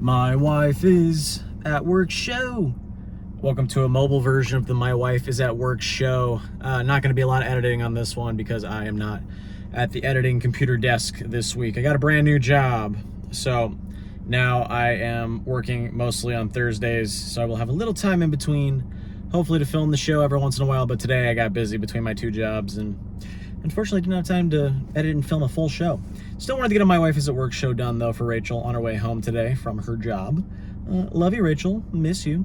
My Wife is at Work show. Welcome to a mobile version of the My Wife is at Work show. Not going to be a lot of editing on this one because I am not at the editing computer desk this week. I got a brand new job, so now I am working mostly on Thursdays, so I will have a little time in between, hopefully to film the show every once in a while, but today I got busy between my two jobs and unfortunately didn't have time to edit and film a full show. Still wanted to get a My Wife is at Work show done though for Rachel on her way home today from her job. Love you, Rachel. Miss you.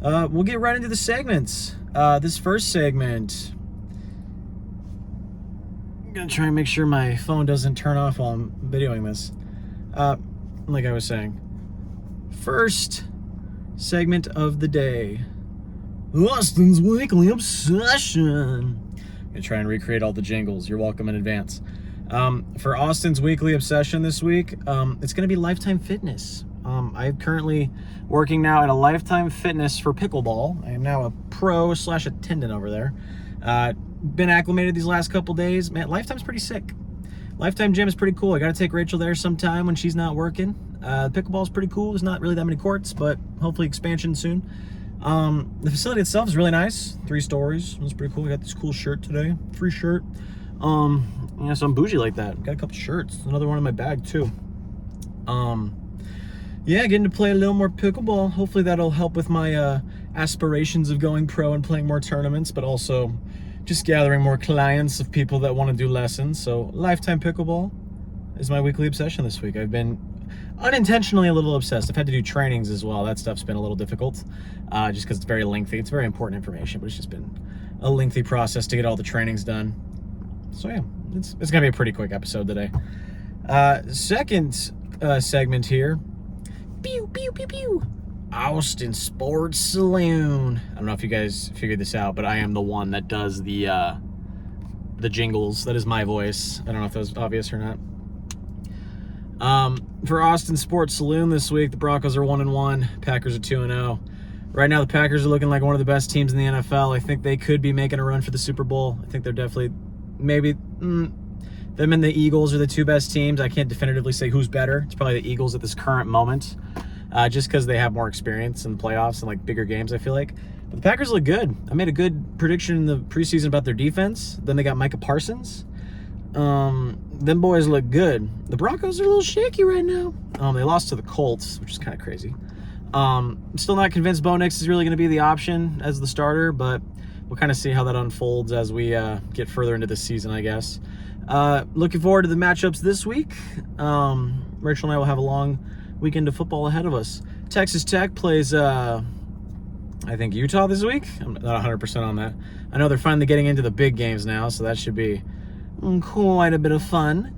We'll get right into the segments. This first segment, I'm gonna try and make sure my phone doesn't turn off while I'm videoing this. Like I was saying, first segment of the day, Austin's Weekly Obsession. I'm gonna try and recreate all the jingles. You're welcome in advance. For Austin's Weekly Obsession this week, it's gonna be Lifetime Fitness. I'm currently working now at a Lifetime Fitness for pickleball. I am now a pro/attendant over there. Been acclimated these last couple days. Man, Lifetime's pretty sick. Lifetime Gym is pretty cool. I gotta take Rachel there sometime when she's not working. Pickleball's pretty cool. There's not really that many courts, but hopefully expansion soon. The facility itself is really nice. 3 stories. It was pretty cool. I got this cool shirt today. Free shirt. Yeah, so I'm bougie like that. Got a couple shirts. Another one in my bag too. Yeah, getting to play a little more pickleball. Hopefully that'll help with my aspirations of going pro and playing more tournaments, but also just gathering more clients of people that want to do lessons. So Lifetime Pickleball is my weekly obsession this week. I've been unintentionally a little obsessed. I've had to do trainings as well. That stuff's been a little difficult, just because it's very lengthy. It's very important information, but it's just been a lengthy process to get all the trainings done. So yeah, it's gonna be a pretty quick episode today. Second segment here. Pew, pew, pew, pew. Austin Sports Saloon. I don't know if you guys figured this out, but I am the one that does the jingles. That is my voice. I don't know if that was obvious or not. For Austin Sports Saloon this week, the Broncos are 1-1. Packers are 2-0. Right now, the Packers are looking like one of the best teams in the NFL. I think they could be making a run for the Super Bowl. I think they're definitely, maybe, them and the Eagles are the 2 best teams. I can't definitively say who's better. It's probably the Eagles at this current moment, just because they have more experience in the playoffs and like bigger games, I feel like. But the Packers look good. I made a good prediction in the preseason about their defense. Then they got Micah Parsons. Them boys look good. The Broncos are a little shaky right now. They lost to the Colts, which is kind of crazy. Still not convinced Bo Nix is really going to be the option as the starter, but we'll kind of see how that unfolds as we get further into the season, I guess. Looking forward to the matchups this week. Rachel and I will have a long weekend of football ahead of us. Texas Tech plays, I think, Utah this week. I'm not 100% on that. I know they're finally getting into the big games now, so that should be quite a bit of fun.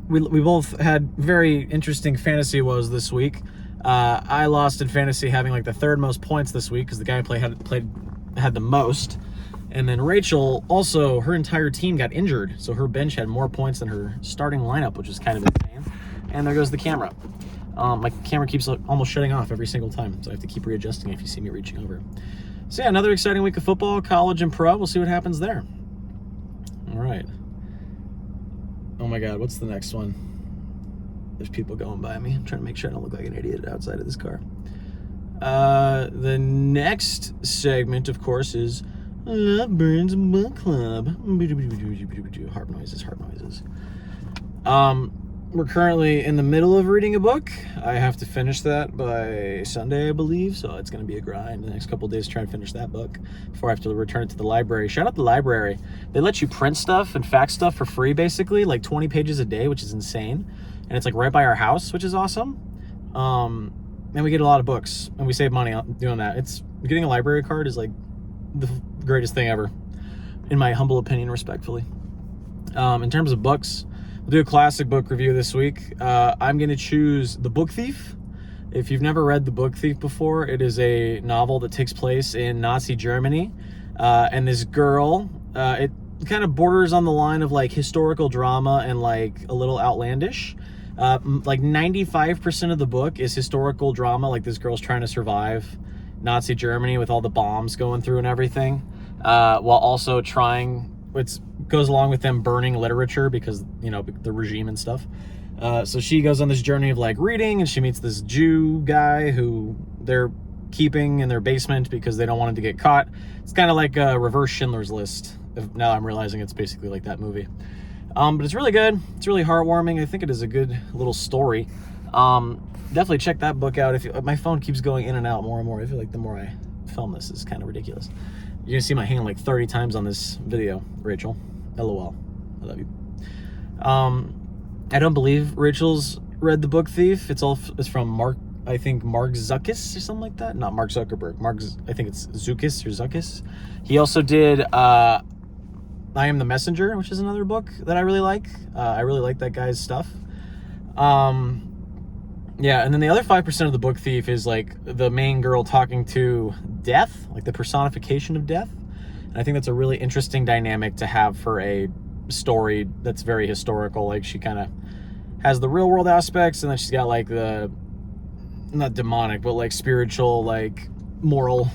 We both had very interesting fantasy woes this week. I lost in fantasy having like the 3rd most points this week because the guy had the most. And then Rachel, also, her entire team got injured, so her bench had more points than her starting lineup, which is kind of insane. And there goes the camera. My camera keeps almost shutting off every single time, so I have to keep readjusting if you see me reaching over. So yeah, another exciting week of football, college and pro. We'll see what happens there. All right. Oh my God, what's the next one? There's people going by me. I'm trying to make sure I don't look like an idiot outside of this car. The next segment, of course, is Love Burns Book Club. Harp noises. We're currently in the middle of reading a book. I have to finish that by Sunday, I believe, so it's going to be a grind the next couple of days to try and finish that book before I have to return it to the library. Shout out the library. They let you print stuff and fax stuff for free, basically, like 20 pages a day, which is insane. And it's like right by our house, which is awesome. And we get a lot of books, and we save money on doing that. Getting a library card is like the greatest thing ever, in my humble opinion, respectfully. In terms of books, we'll do a classic book review this week. I'm going to choose The Book Thief. If you've never read The Book Thief before, it is a novel that takes place in Nazi Germany. And this girl, it kind of borders on the line of like historical drama and like a little outlandish. Like 95% of the book is historical drama, like this girl's trying to survive Nazi Germany with all the bombs going through and everything, while also trying, it goes along with them burning literature because, you know, the regime and stuff. So she goes on this journey of like reading, and she meets this Jew guy who they're keeping in their basement because they don't want him to get caught. It's kind of like a reverse Schindler's List. Now I'm realizing it's basically like that movie. But it's really good. It's really heartwarming. I think it is a good little story. Definitely check that book out. My phone keeps going in and out more and more. I feel like the more I film this, it's kind of ridiculous. You're gonna see my hand like 30 times on this video, Rachel. LOL. I love you. I don't believe Rachel's read The Book Thief. It's from Mark Zuckus or something like that. Not Mark Zuckerberg. I think it's Zukis or Zuckus. He also did I Am the Messenger, which is another book that I really like. I really like that guy's stuff. Yeah, and then the other 5% of The Book Thief is like the main girl talking to death, like the personification of death. And I think that's a really interesting dynamic to have for a story that's very historical. Like she kind of has the real world aspects, and then she's got like the, not demonic, but like spiritual, like moral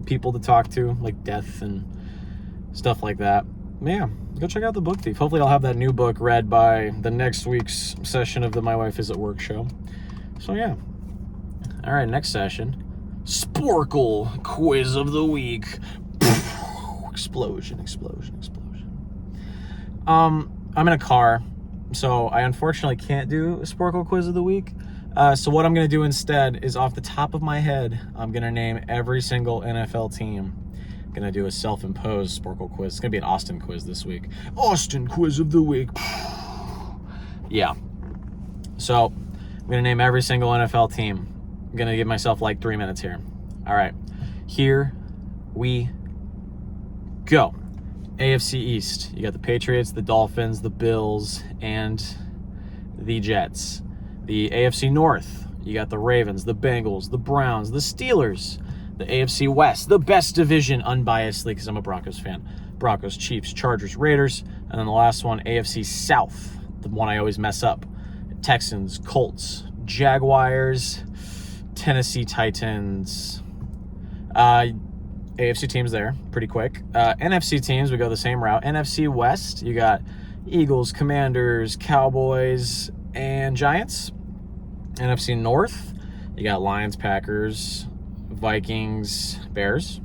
people to talk to, like death and stuff like that. Yeah, go check out The Book Thief. Hopefully I'll have that new book read by the next week's session of the My Wife Is at Work show. So yeah. All right, next session. Sporkle quiz of the week. Explosion. I'm in a car, so I unfortunately can't do a Sporkle quiz of the week. So what I'm going to do instead is, off the top of my head, I'm going to name every single NFL team. I'm going to do a self-imposed Sporkle quiz. It's going to be an Austin quiz this week. Austin quiz of the week. Yeah. So I'm going to name every single NFL team. I'm going to give myself like 3 minutes here. All right. Here we go. AFC East. You got the Patriots, the Dolphins, the Bills, and the Jets. The AFC North. You got the Ravens, the Bengals, the Browns, the Steelers. The AFC West, the best division, unbiasedly, because I'm a Broncos fan. Broncos, Chiefs, Chargers, Raiders. And then the last one, AFC South, the one I always mess up. Texans, Colts, Jaguars, Tennessee Titans. AFC teams there, pretty quick. NFC teams, we go the same route. NFC West, you got Eagles, Commanders, Cowboys, and Giants. NFC North, you got Lions, Packers, Vikings, Bears.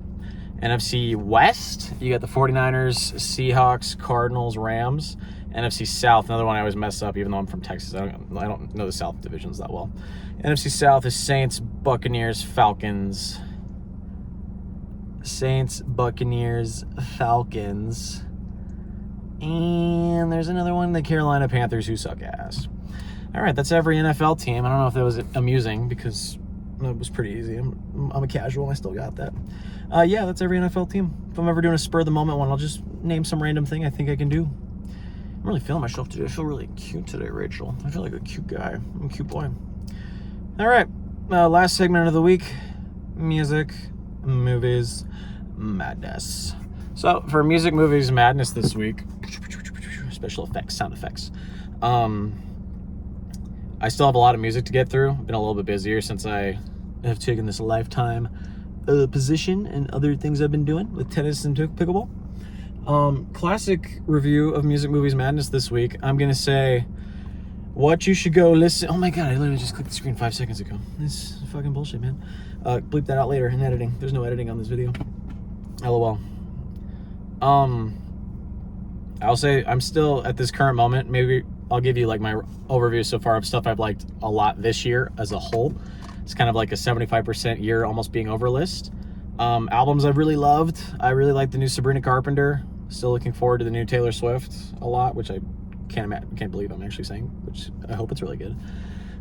NFC West, you got the 49ers, Seahawks, Cardinals, Rams. NFC South, another one I always mess up, even though I'm from Texas. I don't know the South divisions that well. NFC South is Saints, Buccaneers, Falcons. Saints, Buccaneers, Falcons. And there's another one, the Carolina Panthers, who suck ass. All right, that's every NFL team. I don't know if that was amusing because it was pretty easy. I'm a casual and I still got that. Yeah, that's every NFL team. If I'm ever doing a spur of the moment one, I'll just name some random thing I think I can do. I'm really feeling myself today. I feel really cute today, Rachel. I feel like a cute guy. I'm a cute boy. All right, last segment of the week. Music, movies, madness. So for music, movies, madness this week, special effects, sound effects. I still have a lot of music to get through. I've been a little bit busier since I have taken this lifetime position and other things I've been doing with tennis and pickleball. Classic review of music, movies, madness this week. I'm going to say what you should go listen. Oh my God, I literally just clicked the screen 5 seconds ago. This is fucking bullshit, man. Bleep that out later in editing. There's no editing on this video. LOL. I'll say I'm still at this current moment. Maybe I'll give you like my overview so far of stuff I've liked a lot this year as a whole. It's kind of like a 75% year almost being over list. Albums I've really loved. I really like the new Sabrina Carpenter. Still looking forward to the new Taylor Swift a lot, which I can't believe I'm actually saying, which I hope it's really good.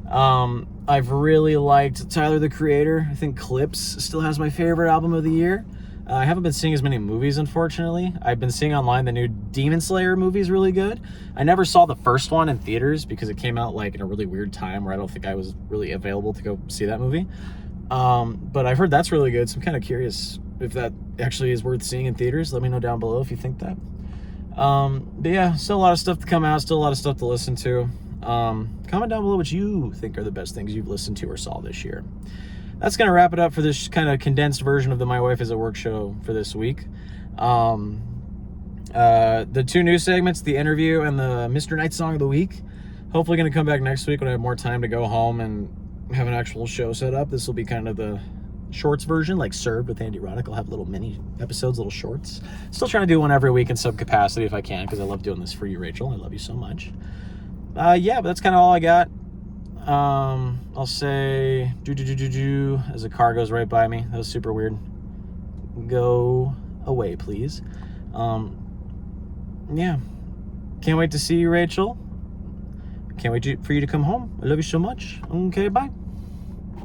I've really liked Tyler, the Creator. I think Clips still has my favorite album of the year. I haven't been seeing as many movies, unfortunately. I've been seeing online the new Demon Slayer movie is really good. I never saw the first one in theaters because it came out like in a really weird time where I don't think I was really available to go see that movie. But I've heard that's really good, so I'm kind of curious if that actually is worth seeing in theaters. Let me know down below if you think that. But yeah, still a lot of stuff to come out, still a lot of stuff to listen to. Comment down below what you think are the best things you've listened to or saw this year. That's going to wrap it up for this kind of condensed version of the My Wife Is at Work show for this week. The two new segments, the interview and the Mr. Night Song of the Week, Hopefully going to come back next week when I have more time to go home and have an actual show set up. This will be kind of the shorts version, like Served with Andy Roddick. I'll have little mini episodes, little shorts. Still trying to do one every week in some capacity if I can, because I love doing this for you, Rachel. I love you so much. Yeah, but that's kind of all I got. I'll say as a car goes right by me. That was super weird. Go away, please. Yeah. Can't wait to see you, Rachel. Can't wait for you to come home. I love you so much. Okay, bye.